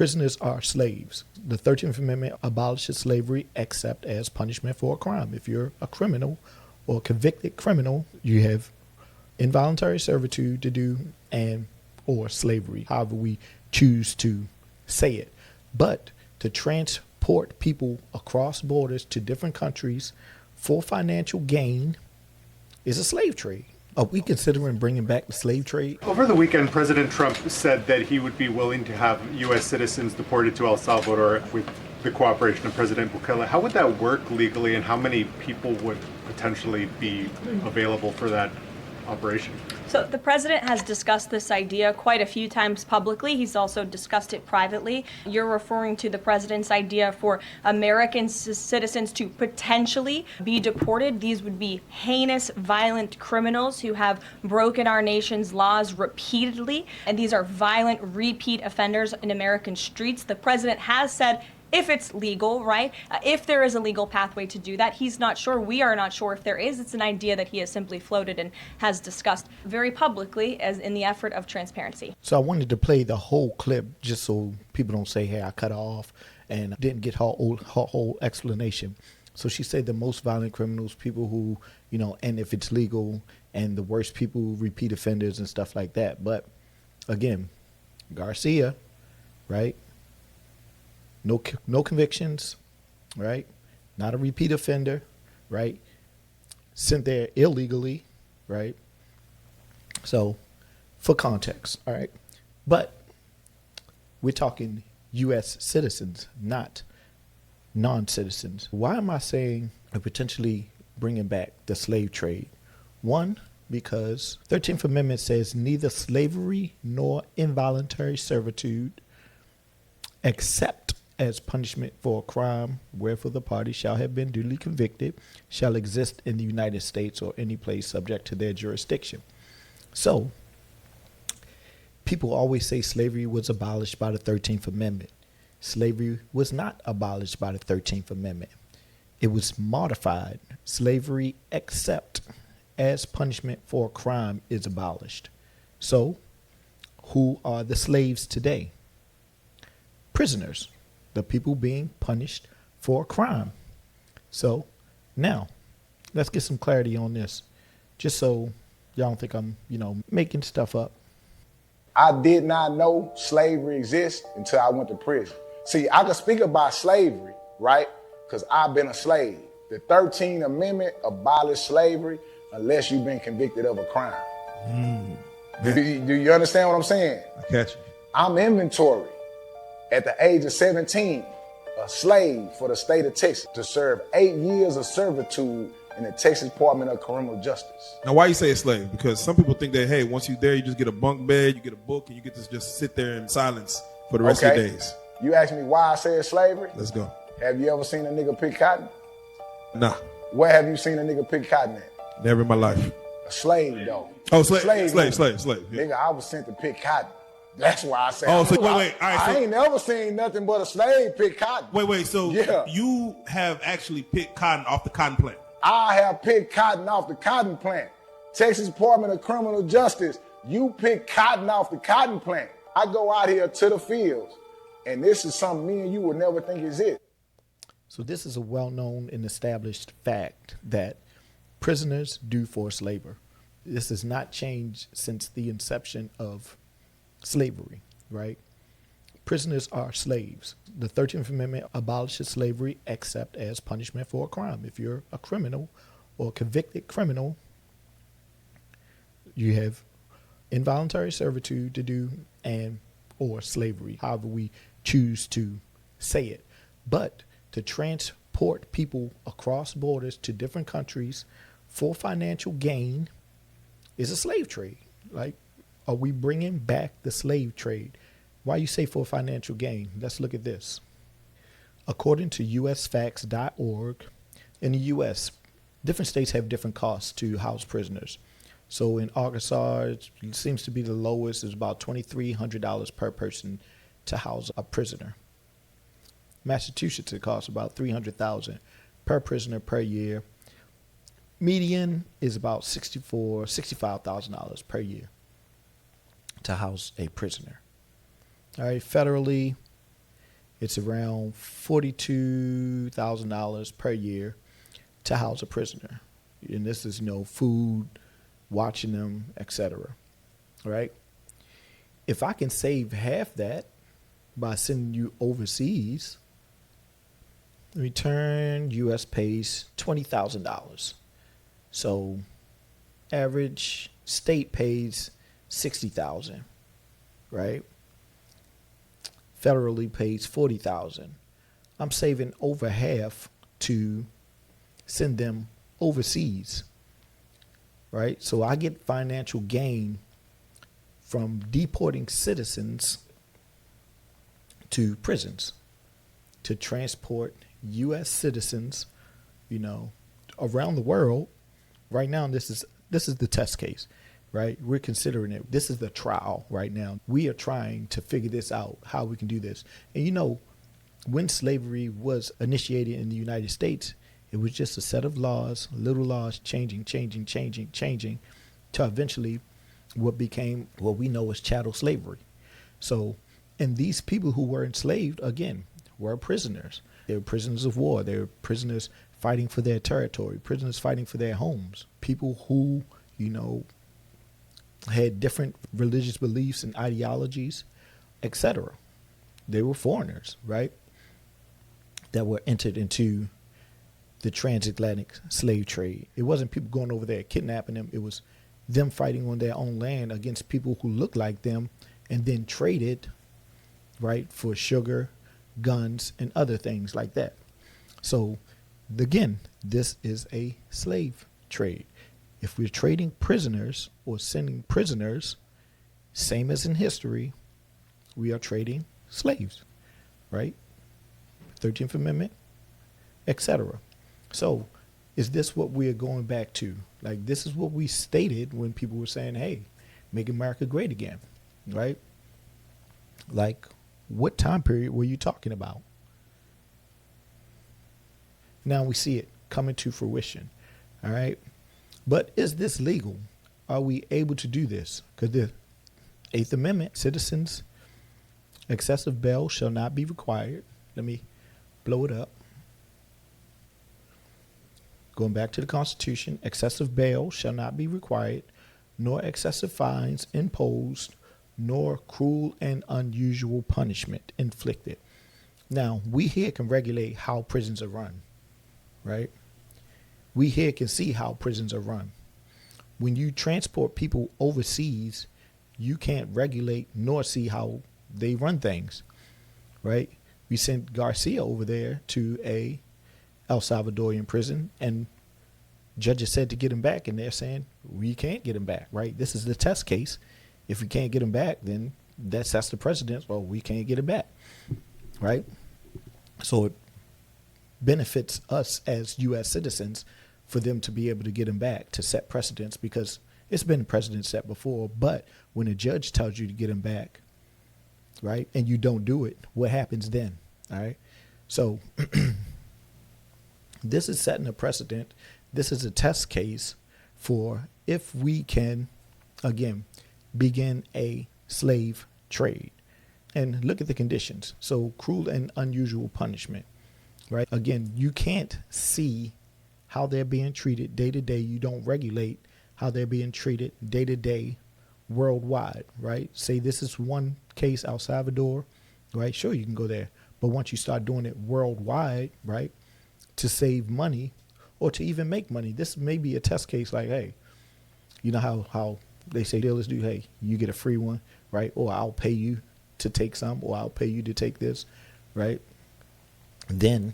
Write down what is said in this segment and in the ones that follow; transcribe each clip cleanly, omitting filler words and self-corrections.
Prisoners are slaves. The 13th Amendment abolishes slavery except as punishment for a crime. If you're a criminal or a convicted criminal, you have involuntary servitude to do and or slavery, however we choose to say it. But to transport people across borders to different countries for financial gain is a slave trade. Are we considering bringing back the slave trade? Over the weekend, President Trump said that he would be willing to have U.S. citizens deported to El Salvador with the cooperation of President Bukele. How would that work legally, and how many people would potentially be available for that operation? So the president has discussed this idea quite a few times publicly. He's also discussed it privately. You're referring to the president's idea for American citizens to potentially be deported. These would be heinous, violent criminals who have broken our nation's laws repeatedly. And these are violent, repeat offenders in American streets. The president has said, if it's legal, right? If there is a legal pathway to do that, he's not sure. We are not sure if there is. It's an idea that he has simply floated and has discussed very publicly as in the effort of transparency. So I wanted to play the whole clip just so people don't say, hey, I cut her off and didn't get her whole explanation. So she said the most violent criminals, people who, and if it's legal, and the worst people, repeat offenders and stuff like that. But again, Garcia, right? No convictions, right? Not a repeat offender, right? Sent there illegally, right? So, for context, all right? But we're talking U.S. citizens, not non-citizens. Why am I saying potentially bringing back the slave trade? One, because 13th Amendment says neither slavery nor involuntary servitude except as punishment for a crime wherefore the party shall have been duly convicted shall exist in the United States or any place subject to their jurisdiction. So people always say slavery was abolished by the 13th Amendment. Slavery was not abolished by the 13th Amendment. It was modified. Slavery except as punishment for a crime is abolished. So who are the slaves today? Prisoners. The people being punished for a crime. So now let's get some clarity on this, just so y'all don't think I'm, making stuff up. I did not know slavery exists until I went to prison. See, I can speak about slavery, right? Because I've been a slave. The 13th Amendment abolished slavery unless you've been convicted of a crime. Do you understand what I'm saying? I catch you. I'm inventory. At the age of 17, a slave for the state of Texas to serve 8 years of servitude in the Texas Department of Criminal Justice. Now, why you say a slave? Because some people think that, hey, once you're there, you just get a bunk bed, you get a book, and you get to just sit there in silence for the rest of your days. You ask me why I said slavery? Let's go. Have you ever seen a nigga pick cotton? Nah. Where have you seen a nigga pick cotton at? Never in my life. A slave, though. Oh, slave. Yeah. Nigga, I was sent to pick cotton. That's why I said. Oh, so wait. All right, I ain't never seen nothing but a slave pick cotton. Wait. So you have actually picked cotton off the cotton plant? I have picked cotton off the cotton plant. Texas Department of Criminal Justice, you pick cotton off the cotton plant. I go out here to the fields, and this is something me and you would never think exists. So this is a well-known and established fact that prisoners do forced labor. This has not changed since the inception of slavery, right? Prisoners are slaves. The 13th Amendment abolishes slavery except as punishment for a crime. If you're a criminal or a convicted criminal, you have involuntary servitude to do and or slavery, however we choose to say it. But to transport people across borders to different countries for financial gain is a slave trade. Like, are we bringing back the slave trade? Why you say for financial gain? Let's look at this. According to usfacts.org, in the U.S., different states have different costs to house prisoners. So in Arkansas, it seems to be the lowest. It's about $2,300 per person to house a prisoner. Massachusetts, it costs about $300,000 per prisoner per year. Median is about $65,000 per year to house a prisoner. All right, federally, It's around $42,000 per year to house a prisoner. And this is, food, watching them, etc. Right? If I can save half that by sending you overseas, in return, U.S. pays $20,000. So average state pays $60,000, right? Federally pays $40,000. I'm saving over half to send them overseas, right? So I get financial gain from deporting citizens to prisons to transport U.S. citizens, around the world. Right now, this is the test case, right? We're considering it. This is the trial right now. We are trying to figure this out, how we can do this. And when slavery was initiated in the United States, it was just a set of laws, little laws changing, to eventually what became what we know as chattel slavery. So, and these people who were enslaved, again, were prisoners. They were prisoners of war. They were prisoners fighting for their territory, prisoners fighting for their homes, people who, had different religious beliefs and ideologies, etc. They were foreigners, right, that were entered into the transatlantic slave trade. It wasn't people going over there kidnapping them. It was them fighting on their own land against people who looked like them and then traded, right, for sugar, guns, and other things like that. So, again, this is a slave trade. If we're trading prisoners or sending prisoners, same as in history, we are trading slaves, right? 13th Amendment, etc. So, is this what we're going back to? Like, this is what we stated when people were saying, hey, make America great again, right? Like, what time period were you talking about? Now we see it coming to fruition, all right? But is this legal? Are we able to do this? Because the 8th Amendment, citizens, excessive bail shall not be required. Let me blow it up. Going back to the Constitution, excessive bail shall not be required, nor excessive fines imposed, nor cruel and unusual punishment inflicted. Now, we here can regulate how prisons are run, right? We here can see how prisons are run. When you transport people overseas, you can't regulate nor see how they run things, right? We sent Garcia over there to a El Salvadorian prison, and judges said to get him back, and they're saying we can't get him back, right? This is the test case. If we can't get him back, then that sets the precedent. Well, we can't get him back, right? So it benefits us as U.S. citizens for them to be able to get him back, to set precedents, because it's been a precedent set before. But when a judge tells you to get him back, right, and you don't do it, what happens then? All right. So this is setting a precedent. This is a test case for if we can, again, begin a slave trade. And look at the conditions. So cruel and unusual punishment, right? Again, you can't see how they're being treated day to day. You don't regulate how they're being treated day to day worldwide, right? Say this is one case, El Salvador, right? Sure, you can go there. But once you start doing it worldwide, right, to save money or to even make money, this may be a test case like, hey, you know how they say dealers do, hey, you get a free one, right? Or I'll pay you to take some, or I'll pay you to take this, right? Then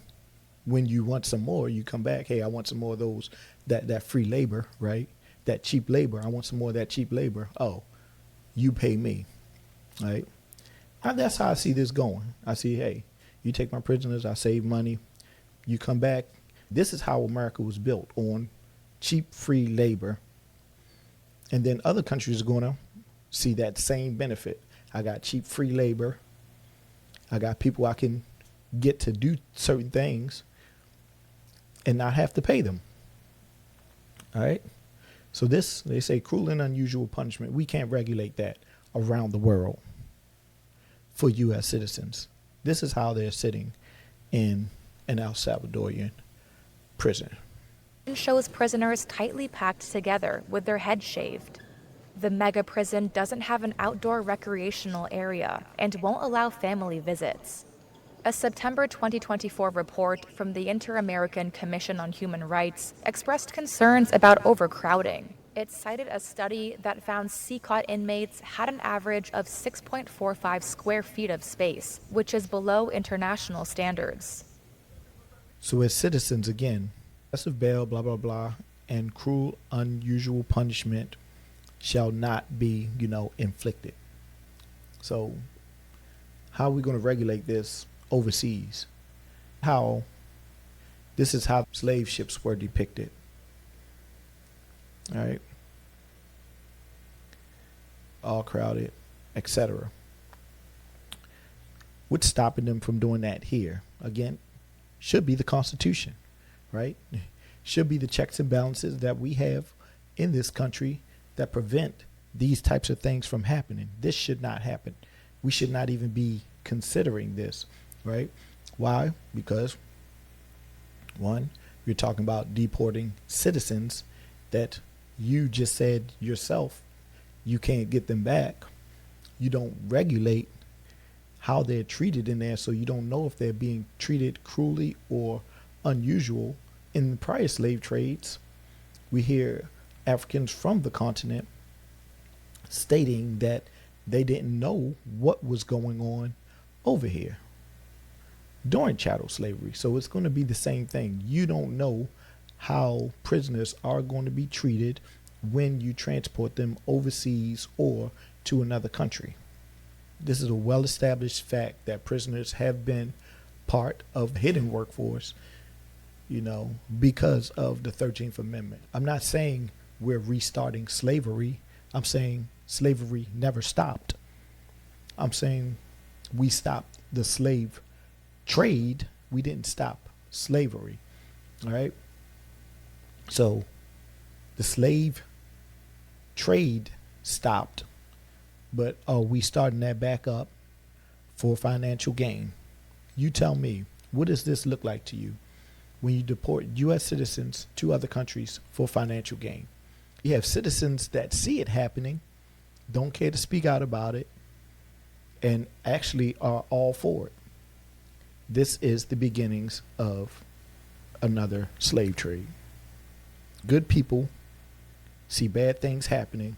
when you want some more, you come back, hey, I want some more of those, that free labor, right? That cheap labor. I want some more of that cheap labor. Oh, you pay me, right? And that's how I see this going. I see, hey, you take my prisoners, I save money. You come back. This is how America was built, on cheap, free labor. And then other countries are going to see that same benefit. I got cheap, free labor. I got people I can get to do certain things and not have to pay them. All right. So this, they say, cruel and unusual punishment. We can't regulate that around the world for U.S. citizens. This is how they're sitting in an El Salvadorian prison. Shows prisoners tightly packed together with their heads shaved. The mega prison doesn't have an outdoor recreational area and won't allow family visits. A September 2024 report from the Inter-American Commission on Human Rights expressed concerns about overcrowding. It cited a study that found CCOT inmates had an average of 6.45 square feet of space, which is below international standards. So as citizens, again, excessive bail, blah, blah, blah, and cruel, unusual punishment shall not be, inflicted. So how are we going to regulate this overseas? This is how slave ships were depicted. All right. All crowded, etc. What's stopping them from doing that here? Again, should be the Constitution, right? Should be the checks and balances that we have in this country that prevent these types of things from happening. This should not happen. We should not even be considering this, right? Why? Because, one, you're talking about deporting citizens that you just said yourself you can't get them back. You don't regulate how they're treated in there, so you don't know if they're being treated cruelly or unusual. In the prior slave trades, we hear Africans from the continent stating that they didn't know what was going on over here during chattel slavery. So it's going to be the same thing. You don't know how prisoners are going to be treated when you transport them overseas or to another country. This is a well-established fact that prisoners have been part of the hidden workforce, because of the 13th Amendment. I'm not saying we're restarting slavery. I'm saying slavery never stopped. I'm saying we stopped the slave trade. We didn't stop slavery. All right. So the slave trade stopped, but are we starting that back up for financial gain? You tell me, what does this look like to you when you deport U.S. citizens to other countries for financial gain? You have citizens that see it happening, don't care to speak out about it, and actually are all for it. This is the beginnings of another slave trade. Good people see bad things happening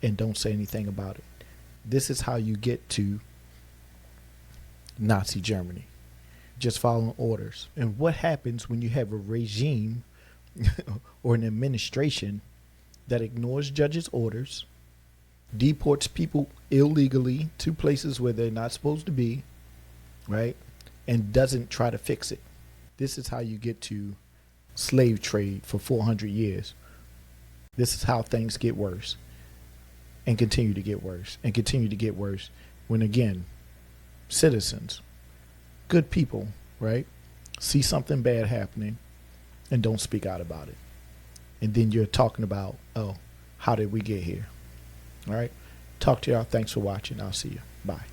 and don't say anything about it. This is how you get to Nazi Germany. Just following orders. And what happens when you have a regime or an administration that ignores judges' orders, deports people illegally to places where they're not supposed to be, right? And doesn't try to fix it. This is how you get to slave trade for 400 years. This is how things get worse and continue to get worse and continue to get worse when, again, citizens, good people, right, see something bad happening and don't speak out about it. And then you're talking about, oh, how did we get here? All right. Talk to y'all. Thanks for watching. I'll see you. Bye.